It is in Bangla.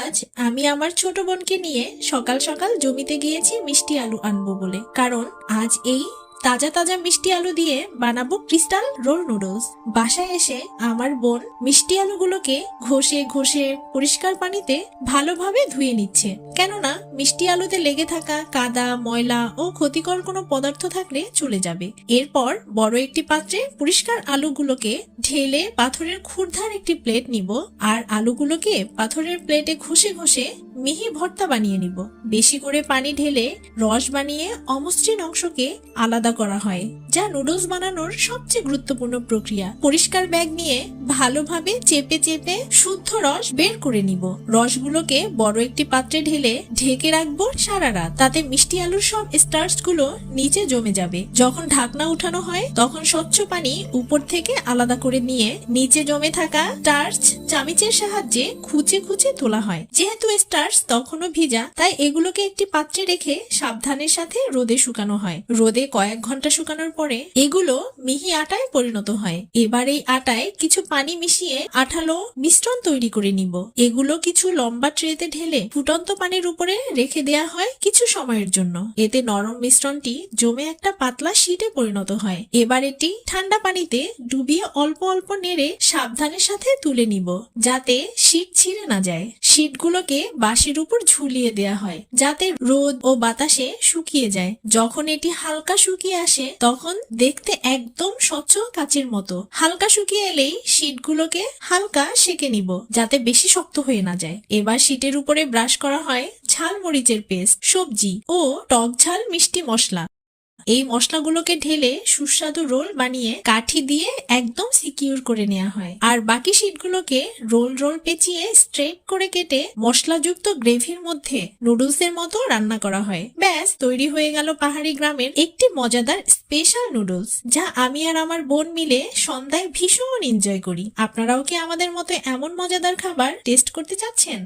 আজ আমি আমার ছোট বোনকে নিয়ে সকাল সকাল জমিতে গিয়েছি মিষ্টি আলু আনবো বলে। কারণ আজ এই তাজা তাজা মিষ্টি আলু দিয়ে বানাবো ক্রিস্টাল রোল নুডলস। বাসায় এসে আমার বোন মিষ্টি আলুগুলোকে ঘষে ঘষে পরিষ্কার পানিতে ভালোভাবে ধুয়ে নিচ্ছে, কেননা মিষ্টি আলুতে লেগে থাকা কাদা, ময়লা ও ক্ষতিকর কোনো পদার্থ থাকলে চলে যাবে। এরপর বড় একটি পাত্রে পরিষ্কার আলুগুলোকে ঢেলে পাথরের ক্ষুরধার একটি প্লেট নিব, আর আলুগুলোকে পাথরের প্লেটে ঘষে ঘষে মিহি ভর্তা বানিয়ে নিব। বেশি করে পানি ঢেলে রস বানিয়ে অমসৃণ অংশকে আলাদা করা হয়, যা নুডলস বানানোর সবচেয়ে গুরুত্বপূর্ণ প্রক্রিয়া। পরিষ্কার ব্যাগ নিয়ে ভালোভাবে চেপে চেপে শুদ্ধ রস বের করে নিব। রসগুলোকে বড় একটি পাত্রে ঢেলে ঢেকে রাখবো সারা রাত। তাতে মিষ্টি আলুর সব স্টার্চ গুলো নিচে জমে যাবে। যখন ঢাকনা উঠানো হয় তখন স্বচ্ছ পানি উপর থেকে আলাদা করে নিয়ে নিচে জমে থাকা স্টার্চ চামিচের সাহায্যে খুঁচে খুঁচে তোলা হয়। যেহেতু স্টার্চ তখনও ভিজা, তাই এগুলোকে একটি পাত্রে রেখে সাবধানের সাথে রোদে শুকানো হয়। রোদে কয়েক ঘন্টা শুকানোর পরে এগুলো মিহি আটায় পরিণত হয়। এবার এই আটায় কিছু পানি মিশিয়ে আঠালো মিশ্রণ তৈরি করে নিব। এগুলো কিছু লম্বা ট্রেতে ঢেলে ফুটন্ত পানির উপরে রেখে দেয়া হয় কিছু সময়ের জন্য। এতে নরম মিশ্রণটি জমে একটা পাতলা শীটে পরিণত হয়। এবার এটি ঠান্ডা পানিতে ডুবিয়ে অল্প অল্প নেড়ে সাবধানের সাথে তুলে নিব, যাতে শীট ছিঁড়ে না যায়। শীটগুলোকে বাঁশের উপর ঝুলিয়ে দেয়া হয়, যাতে রোদ ও বাতাসে শুকিয়ে যায়। যখন এটি হালকা শুকিয়ে আসে তখন দেখতে একদম স্বচ্ছ কাচের মতো। হালকা শুকিয়ে এলেই শীটগুলোকে হালকা সেকে নিব, যাতে বেশি শক্ত হয়ে না যায়। এবার শীটের উপরে ব্রাশ করা হয় ঝাল মরিচের পেস্ট, সবজি ও টক ঝাল মিষ্টি মশলা। এই মশলাগুলোকে ঢেলে সুস্বাদু রোল বানিয়ে কাঠি দিয়ে একদম সিকিউর করে নেওয়া হয়। আর বাকি শীটগুলোকে রোল রোল পেঁচিয়ে স্ট্রেট করে কেটে মশলাযুক্ত গ্রেভির মধ্যে নুডলসের মতো রান্না করা হয়। ব্যাস, তৈরি হয়ে গেল পাহাড়ি গ্রামের একটি মজাদার স্পেশাল নুডলস, যা আমি আর আমার বোন মিলে সন্ধ্যায় ভীষণ এনজয় করি। আপনারাও কি আমাদের মতো এমন মজাদার খাবার টেস্ট করতে চাচ্ছেন?